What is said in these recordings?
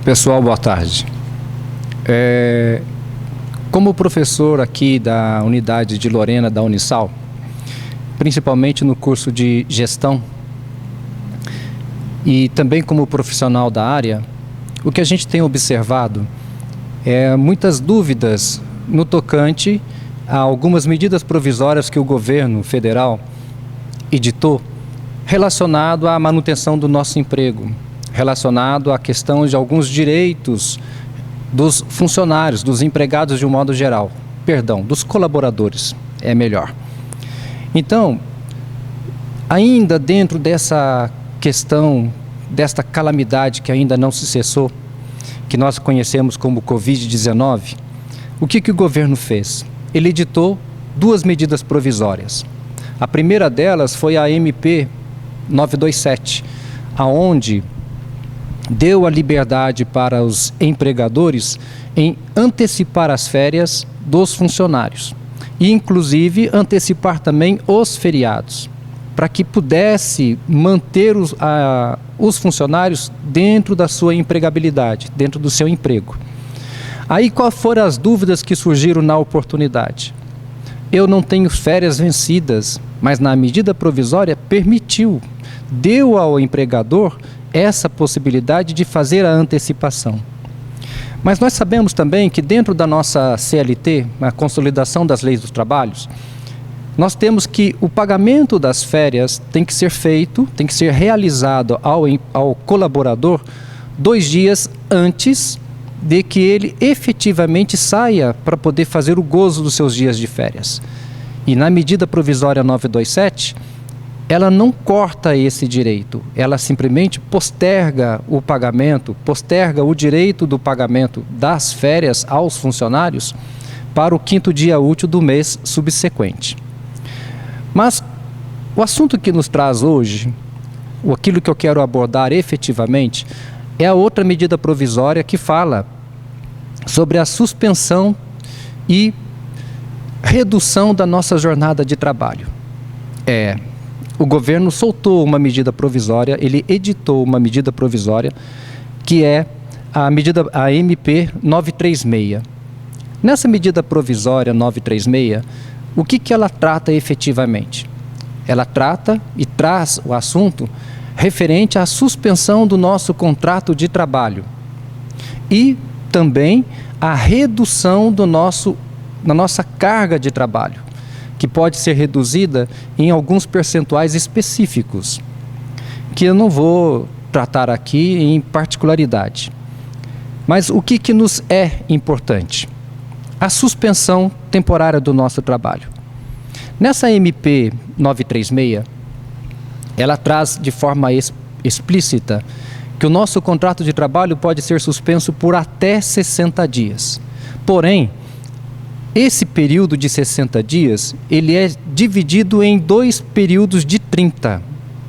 Pessoal, boa tarde. Como professor aqui da unidade de Lorena da Unisal, principalmente no curso de gestão, e também como profissional da área, o que a gente tem observado é muitas dúvidas no tocante a algumas medidas provisórias que o governo federal editou relacionado à manutenção do nosso emprego, relacionado à questão de alguns direitos dos funcionários, dos empregados de um modo geral, dos colaboradores, é melhor. Então, ainda dentro dessa questão, desta calamidade que ainda não se cessou, que nós conhecemos como Covid-19, o que o governo fez? Ele editou duas medidas provisórias. A primeira delas foi a MP 927, aonde deu a liberdade para os empregadores em antecipar as férias dos funcionários e, inclusive, antecipar também os feriados, para que pudesse manter os funcionários dentro da sua empregabilidade, dentro do seu emprego. Aí, quais foram as dúvidas que surgiram na oportunidade? Eu não tenho férias vencidas, mas na medida provisória deu ao empregador essa possibilidade de fazer a antecipação. Mas nós sabemos também que dentro da nossa CLT, a Consolidação das Leis dos Trabalhos, nós temos que o pagamento das férias tem que ser feito, tem que ser realizado ao colaborador 2 dias antes de que ele efetivamente saia para poder fazer o gozo dos seus dias de férias. E na medida provisória 927, ela não corta esse direito, ela simplesmente posterga o pagamento, posterga o direito do pagamento das férias aos funcionários para o 5º dia útil do mês subsequente. Mas o assunto que nos traz hoje, aquilo que eu quero abordar efetivamente, é a outra medida provisória que fala sobre a suspensão e redução da nossa jornada de trabalho. O governo soltou uma medida provisória, ele editou uma medida provisória, que é a MP 936. Nessa medida provisória 936, o que ela trata efetivamente? Ela trata e traz o assunto referente à suspensão do nosso contrato de trabalho e também a redução da nossa carga de trabalho, que pode ser reduzida em alguns percentuais específicos, que eu não vou tratar aqui em particularidade. Mas o que nos é importante? A suspensão temporária do nosso trabalho. Nessa MP 936, ela traz de forma explícita que o nosso contrato de trabalho pode ser suspenso por até 60 dias. Porém, esse período de 60 dias, ele é dividido em 2 períodos de 30,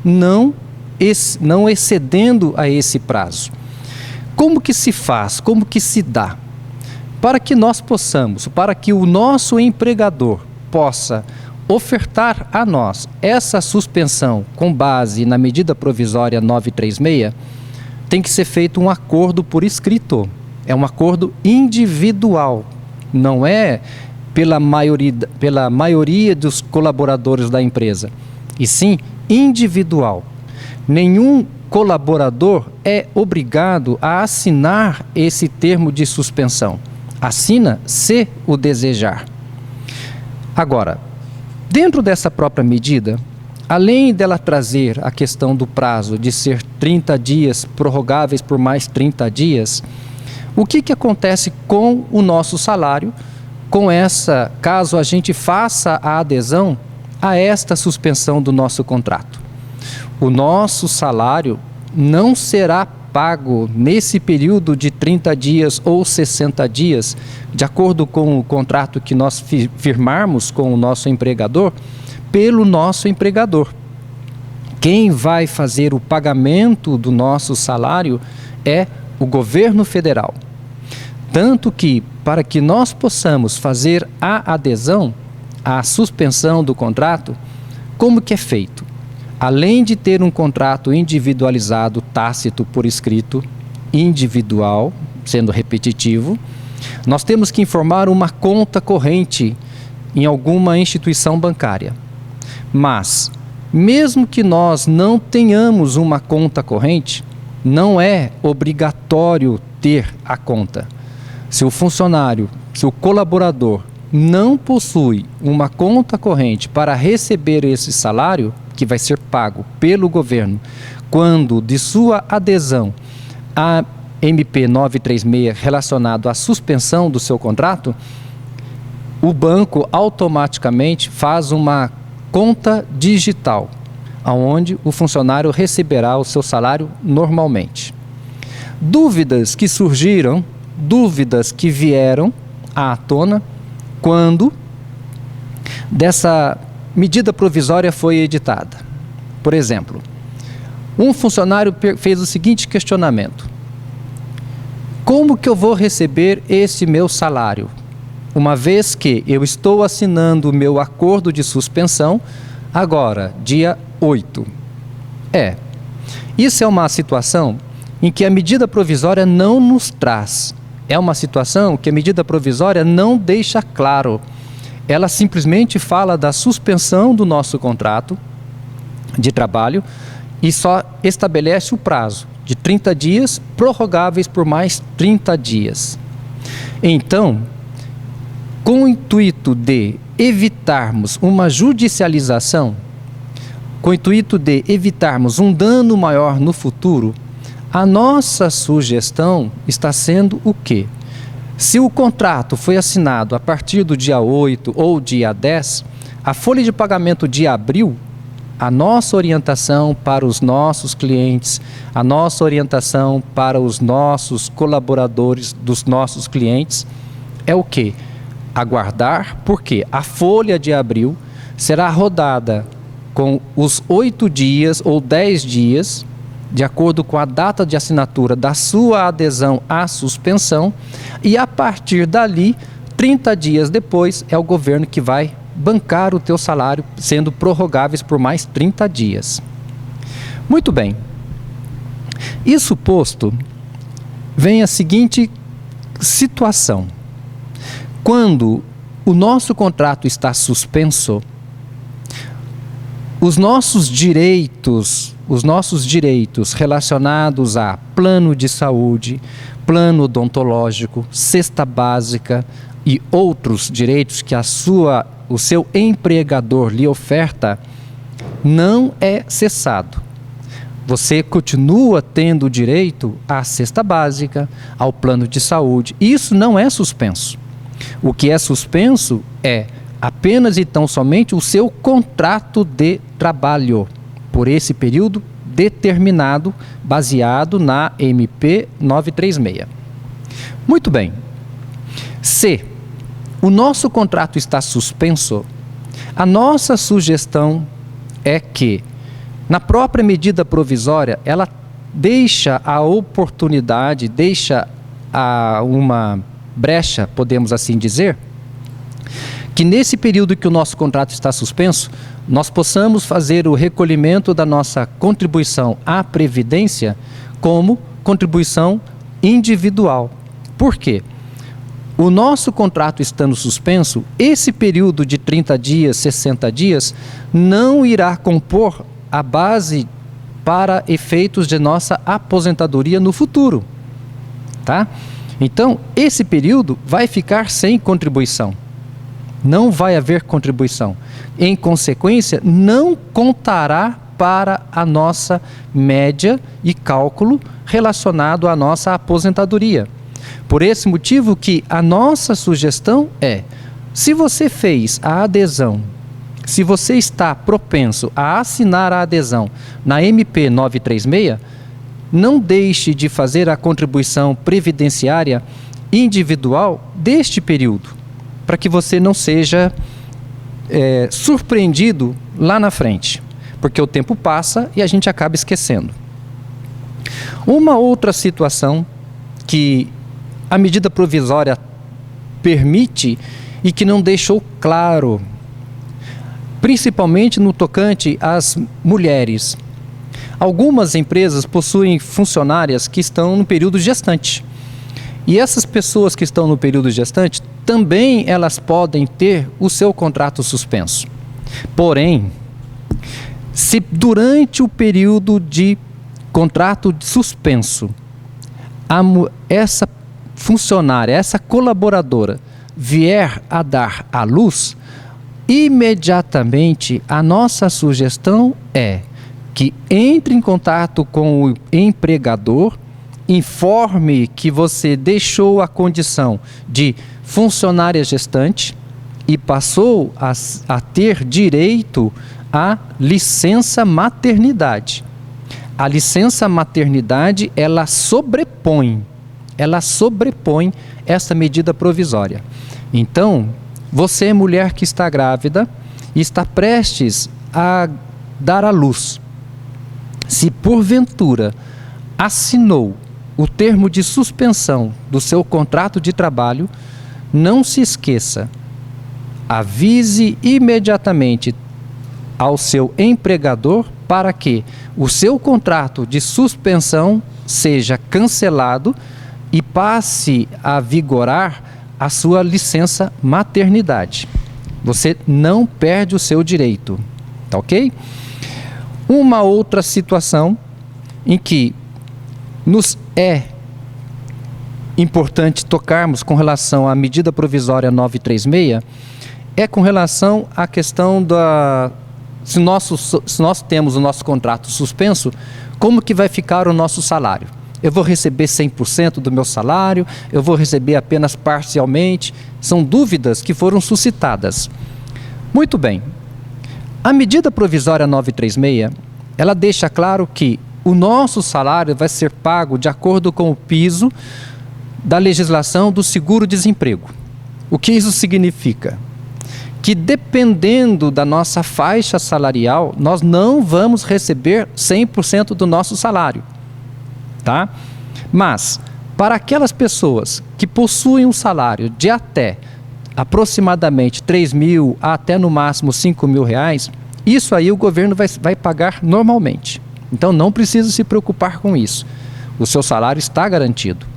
não excedendo a esse prazo. Como que se faz? Como que se dá? Para que nós possamos, para que o nosso empregador possa ofertar a nós essa suspensão com base na medida provisória 936, tem que ser feito um acordo por escrito. É um acordo individual. Não é pela maioria dos colaboradores da empresa, e sim individual. Nenhum colaborador é obrigado a assinar esse termo de suspensão. Assina se o desejar. Agora, dentro dessa própria medida, além dela trazer a questão do prazo de ser 30 dias, prorrogáveis por mais 30 dias, o que acontece com o nosso salário, caso a gente faça a adesão a esta suspensão do nosso contrato? O nosso salário não será pago nesse período de 30 dias ou 60 dias, de acordo com o contrato que nós firmarmos com o nosso empregador, pelo nosso empregador. Quem vai fazer o pagamento do nosso salário é o governo federal. Tanto que, para que nós possamos fazer a adesão à suspensão do contrato, como que é feito? Além de ter um contrato individualizado, tácito, por escrito, individual, sendo repetitivo, nós temos que informar uma conta corrente em alguma instituição bancária. Mas, mesmo que nós não tenhamos uma conta corrente, não é obrigatório ter a conta. Se o funcionário, se o colaborador não possui uma conta corrente para receber esse salário, que vai ser pago pelo governo, quando de sua adesão à MP 936 relacionado à suspensão do seu contrato, o banco automaticamente faz uma conta digital, onde o funcionário receberá o seu salário normalmente. Dúvidas que surgiram, dúvidas que vieram à tona quando dessa medida provisória foi editada. Por exemplo, um funcionário fez o seguinte questionamento: como que eu vou receber esse meu salário, uma vez que eu estou assinando o meu acordo de suspensão agora, dia 8? Isso é uma situação em que a medida provisória não nos traz. É uma situação que a medida provisória não deixa claro. Ela simplesmente fala da suspensão do nosso contrato de trabalho e só estabelece o prazo de 30 dias, prorrogáveis por mais 30 dias. Então, com o intuito de evitarmos uma judicialização, com o intuito de evitarmos um dano maior no futuro, a nossa sugestão está sendo o quê? Se o contrato foi assinado a partir do dia 8 ou dia 10, a folha de pagamento de abril, a nossa orientação para os nossos clientes, a nossa orientação para os nossos colaboradores dos nossos clientes é o quê? Aguardar, porque a folha de abril será rodada com os 8 dias ou 10 dias, de acordo com a data de assinatura da sua adesão à suspensão, e a partir dali, 30 dias depois, é o governo que vai bancar o teu salário, sendo prorrogáveis por mais 30 dias. Muito bem. Isso posto, vem a seguinte situação. Quando o nosso contrato está suspenso, os nossos direitos relacionados a plano de saúde, plano odontológico, cesta básica e outros direitos que o seu empregador lhe oferta, não é cessado. Você continua tendo direito à cesta básica, ao plano de saúde. Isso não é suspenso. O que é suspenso é apenas e tão somente o seu contrato de trabalho, por esse período determinado, baseado na MP 936. Muito bem. Se o nosso contrato está suspenso, a nossa sugestão é que, na própria medida provisória, ela deixa a oportunidade, deixa uma brecha, podemos assim dizer, que nesse período que o nosso contrato está suspenso, nós possamos fazer o recolhimento da nossa contribuição à Previdência como contribuição individual. Por quê? O nosso contrato estando suspenso, esse período de 30 dias, 60 dias, não irá compor a base para efeitos de nossa aposentadoria no futuro, tá? Então, esse período vai ficar sem contribuição. Não vai haver contribuição. Em consequência, não contará para a nossa média e cálculo relacionado à nossa aposentadoria. Por esse motivo que a nossa sugestão é, se você fez a adesão, se você está propenso a assinar a adesão na MP 936, não deixe de fazer a contribuição previdenciária individual deste período, para que você não seja surpreendido lá na frente, porque o tempo passa e a gente acaba esquecendo. Uma outra situação que a medida provisória permite e que não deixou claro, principalmente no tocante às mulheres. Algumas empresas possuem funcionárias que estão no período gestante. E essas pessoas que estão no período gestante, também elas podem ter o seu contrato suspenso. Porém, se durante o período de contrato suspenso, essa funcionária, essa colaboradora vier a dar à luz, imediatamente a nossa sugestão é que entre em contato com o empregador, informe que você deixou a condição de funcionária gestante e passou a ter direito à licença maternidade. A licença maternidade, ela sobrepõe essa medida provisória. Então, você, mulher que está grávida e está prestes a dar à luz, se porventura assinou o termo de suspensão do seu contrato de trabalho, não se esqueça, avise imediatamente ao seu empregador para que o seu contrato de suspensão seja cancelado e passe a vigorar a sua licença maternidade. Você não perde o seu direito, tá ok? Uma outra situação em que nos é importante tocarmos com relação à medida provisória 936 é com relação à questão se nós temos o nosso contrato suspenso, como que vai ficar o nosso salário? Eu vou receber 100% do meu salário? Eu vou receber apenas parcialmente? São dúvidas que foram suscitadas. Muito bem. A medida provisória 936, ela deixa claro que o nosso salário vai ser pago de acordo com o piso da legislação do seguro-desemprego. O que isso significa? Que dependendo da nossa faixa salarial, nós não vamos receber 100% do nosso salário, tá? Mas, para aquelas pessoas que possuem um salário de até aproximadamente 3 mil até no máximo 5 mil reais, isso aí o governo vai pagar normalmente. Então não precisa se preocupar com isso. O seu salário está garantido.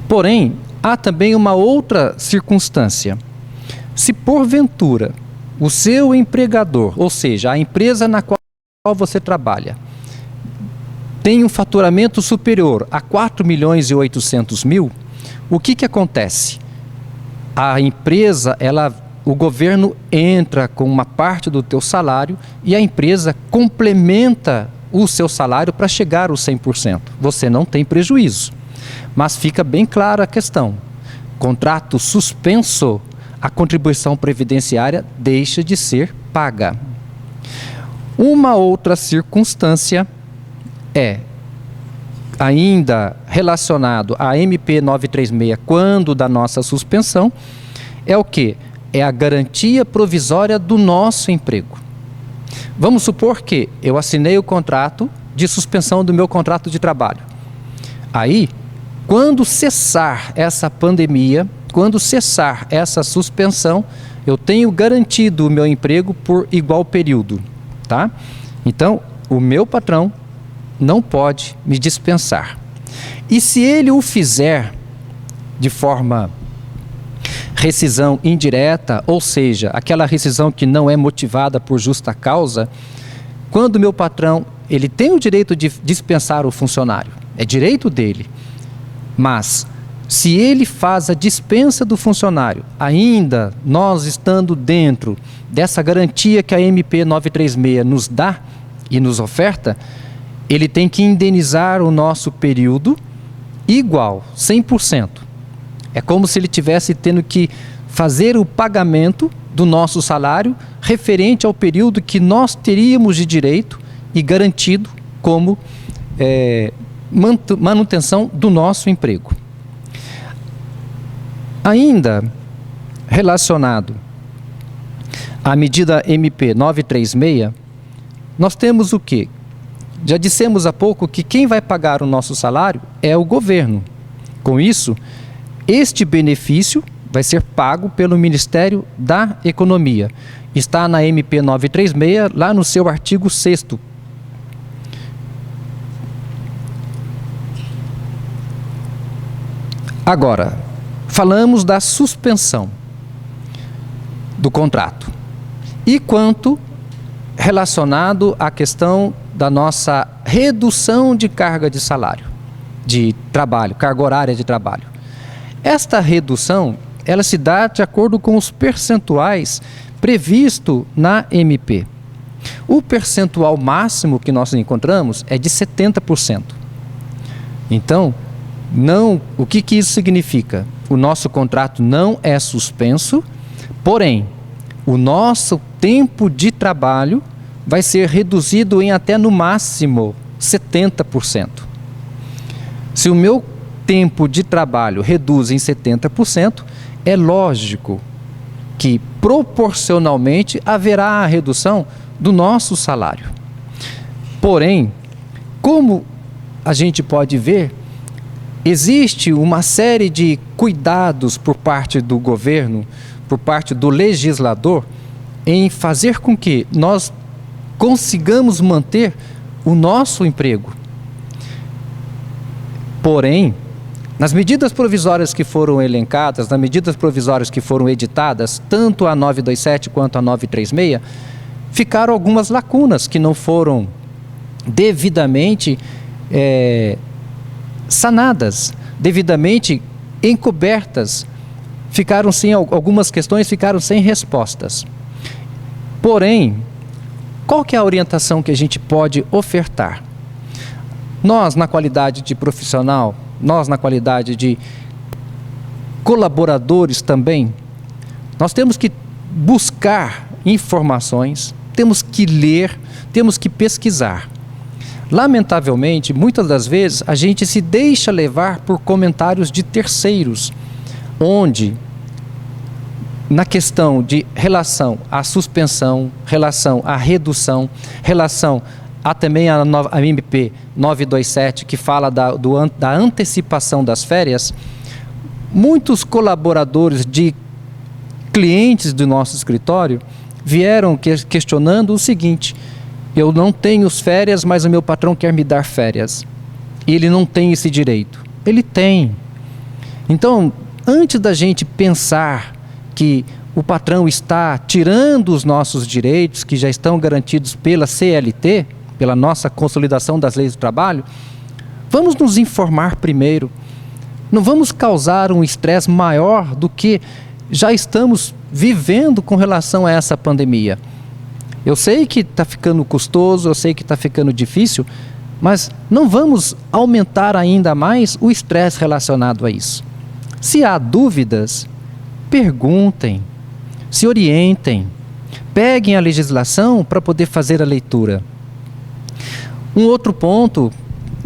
Porém, há também uma outra circunstância. Se porventura o seu empregador, ou seja, a empresa na qual você trabalha, tem um faturamento superior a 4 milhões e 800 mil, o que acontece? A empresa, o governo entra com uma parte do teu salário e a empresa complementa o seu salário para chegar aos 100%. Você não tem prejuízo. Mas fica bem clara a questão. Contrato suspenso, a contribuição previdenciária deixa de ser paga. Uma outra circunstância é, ainda relacionado à MP 936, quando da nossa suspensão, é o quê? É a garantia provisória do nosso emprego. Vamos supor que eu assinei o contrato de suspensão do meu contrato de trabalho. Aí, quando cessar essa pandemia, quando cessar essa suspensão, eu tenho garantido o meu emprego por igual período, tá? Então, o meu patrão não pode me dispensar. E se ele o fizer de forma rescisão indireta, ou seja, aquela rescisão que não é motivada por justa causa, quando o meu patrão, ele tem o direito de dispensar o funcionário, é direito dele, mas se ele faz a dispensa do funcionário, ainda nós estando dentro dessa garantia que a MP 936 nos dá e nos oferta, ele tem que indenizar o nosso período igual, 100%. É como se ele tivesse tendo que fazer o pagamento do nosso salário referente ao período que nós teríamos de direito e garantido como manutenção do nosso emprego. Ainda relacionado à medida MP 936, nós temos o quê? Já dissemos há pouco que quem vai pagar o nosso salário é o governo. Com isso, este benefício vai ser pago pelo Ministério da Economia. Está na MP 936, lá no seu artigo 6º. Agora, falamos da suspensão do contrato. E quanto relacionado à questão da nossa redução de carga de salário, de trabalho, carga horária de trabalho. Esta redução, ela se dá de acordo com os percentuais previsto na MP. O percentual máximo que nós encontramos é de 70%. Então, o que isso significa? O nosso contrato não é suspenso, porém, o nosso tempo de trabalho vai ser reduzido em até no máximo 70%. Se o meu tempo de trabalho reduz em 70%, é lógico que proporcionalmente haverá a redução do nosso salário. Porém, como a gente pode ver, existe uma série de cuidados por parte do governo, por parte do legislador, em fazer com que nós consigamos manter o nosso emprego. Porém, nas medidas provisórias que foram elencadas, nas medidas provisórias que foram editadas, tanto a 927 quanto a 936, ficaram algumas lacunas que não foram devidamente sanadas, devidamente encobertas. Algumas questões ficaram sem respostas. Porém, qual que é a orientação que a gente pode ofertar? Nós, na qualidade de profissional, nós, na qualidade de colaboradores também, nós temos que buscar informações, temos que ler, temos que pesquisar. Lamentavelmente, muitas das vezes, a gente se deixa levar por comentários de terceiros, onde, na questão de relação à suspensão, relação à redução, relação também a MP 927, que fala da antecipação das férias, muitos colaboradores de clientes do nosso escritório vieram questionando o seguinte: eu não tenho férias, mas o meu patrão quer me dar férias. E ele não tem esse direito. Ele tem. Então, antes da gente pensar que o patrão está tirando os nossos direitos, que já estão garantidos pela CLT, pela nossa consolidação das leis do trabalho, vamos nos informar primeiro. Não vamos causar um estresse maior do que já estamos vivendo com relação a essa pandemia. Eu sei que está ficando custoso, eu sei que está ficando difícil, mas não vamos aumentar ainda mais o estresse relacionado a isso. Se há dúvidas, perguntem, se orientem, peguem a legislação para poder fazer a leitura. Um outro ponto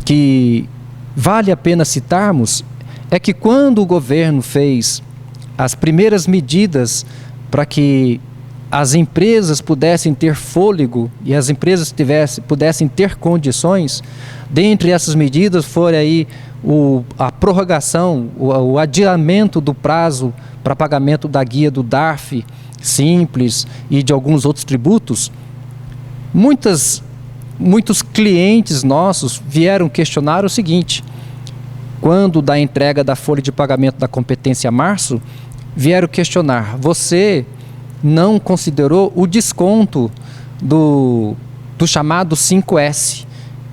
que vale a pena citarmos é que quando o governo fez as primeiras medidas para que as empresas pudessem ter fôlego e as empresas pudessem ter condições, dentre essas medidas foi aí a prorrogação, o adiamento do prazo para pagamento da guia do DARF Simples e de alguns outros tributos. Muitos clientes nossos vieram questionar o seguinte: quando da entrega da folha de pagamento da competência março, vieram questionar: você não considerou o desconto do chamado 5S,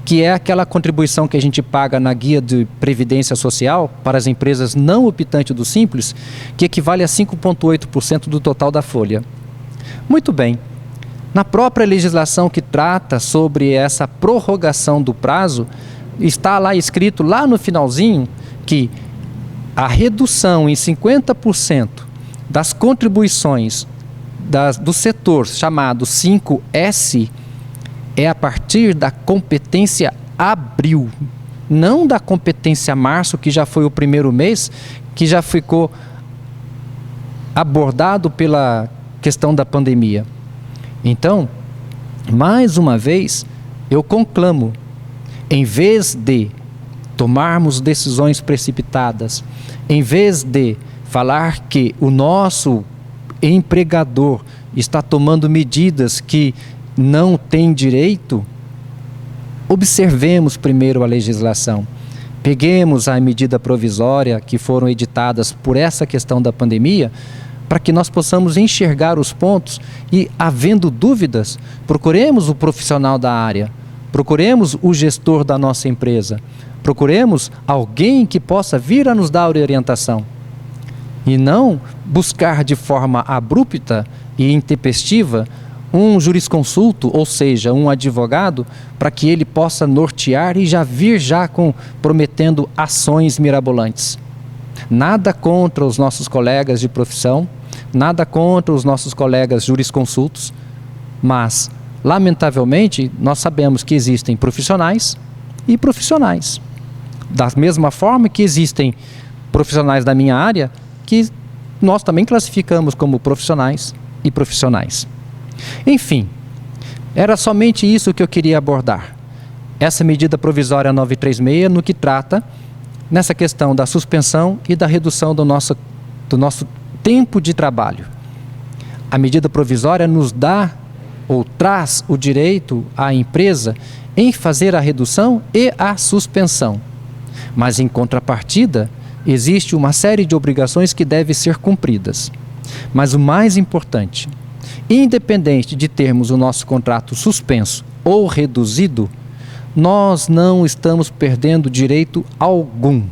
que é aquela contribuição que a gente paga na guia de previdência social para as empresas não optantes do Simples, que equivale a 5,8% do total da folha. Muito bem. Na própria legislação que trata sobre essa prorrogação do prazo, está lá escrito, lá no finalzinho, que a redução em 50% das contribuições do setor chamado 5S é a partir da competência abril, não da competência março, que já foi o primeiro mês, que já ficou abordado pela questão da pandemia. Então, mais uma vez, eu conclamo, em vez de tomarmos decisões precipitadas, em vez de falar que o nosso empregador está tomando medidas que não tem direito, observemos primeiro a legislação. Peguemos a medida provisória que foram editadas por essa questão da pandemia, para que nós possamos enxergar os pontos e, havendo dúvidas, procuremos o profissional da área, procuremos o gestor da nossa empresa, procuremos alguém que possa vir a nos dar orientação. E não buscar de forma abrupta e intempestiva um jurisconsulto, ou seja, um advogado, para que ele possa nortear e já vir prometendo ações mirabolantes. Nada contra os nossos colegas de profissão, nada contra os nossos colegas jurisconsultos, mas, lamentavelmente, nós sabemos que existem profissionais e profissionais. Da mesma forma que existem profissionais da minha área, que nós também classificamos como profissionais e profissionais. Enfim, era somente isso que eu queria abordar. Essa medida provisória 936 no que trata nessa questão da suspensão e da redução do nosso tempo de trabalho. A medida provisória nos dá ou traz o direito à empresa em fazer a redução e a suspensão. Mas em contrapartida, existe uma série de obrigações que devem ser cumpridas. Mas o mais importante, independente de termos o nosso contrato suspenso ou reduzido, nós não estamos perdendo direito algum.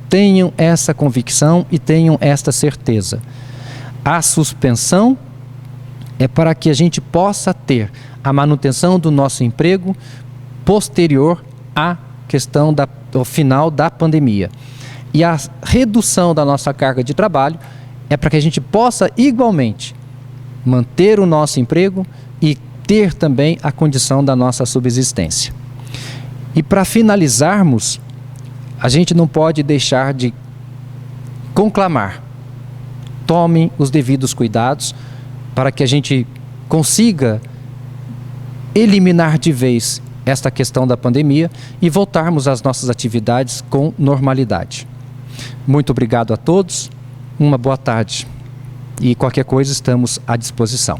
Tenham essa convicção e tenham esta certeza. A suspensão é para que a gente possa ter a manutenção do nosso emprego posterior à questão do final da pandemia. E a redução da nossa carga de trabalho é para que a gente possa igualmente manter o nosso emprego e ter também a condição da nossa subsistência. E para finalizarmos, a gente não pode deixar de conclamar: tomem os devidos cuidados para que a gente consiga eliminar de vez esta questão da pandemia e voltarmos às nossas atividades com normalidade. Muito obrigado a todos, uma boa tarde e qualquer coisa estamos à disposição.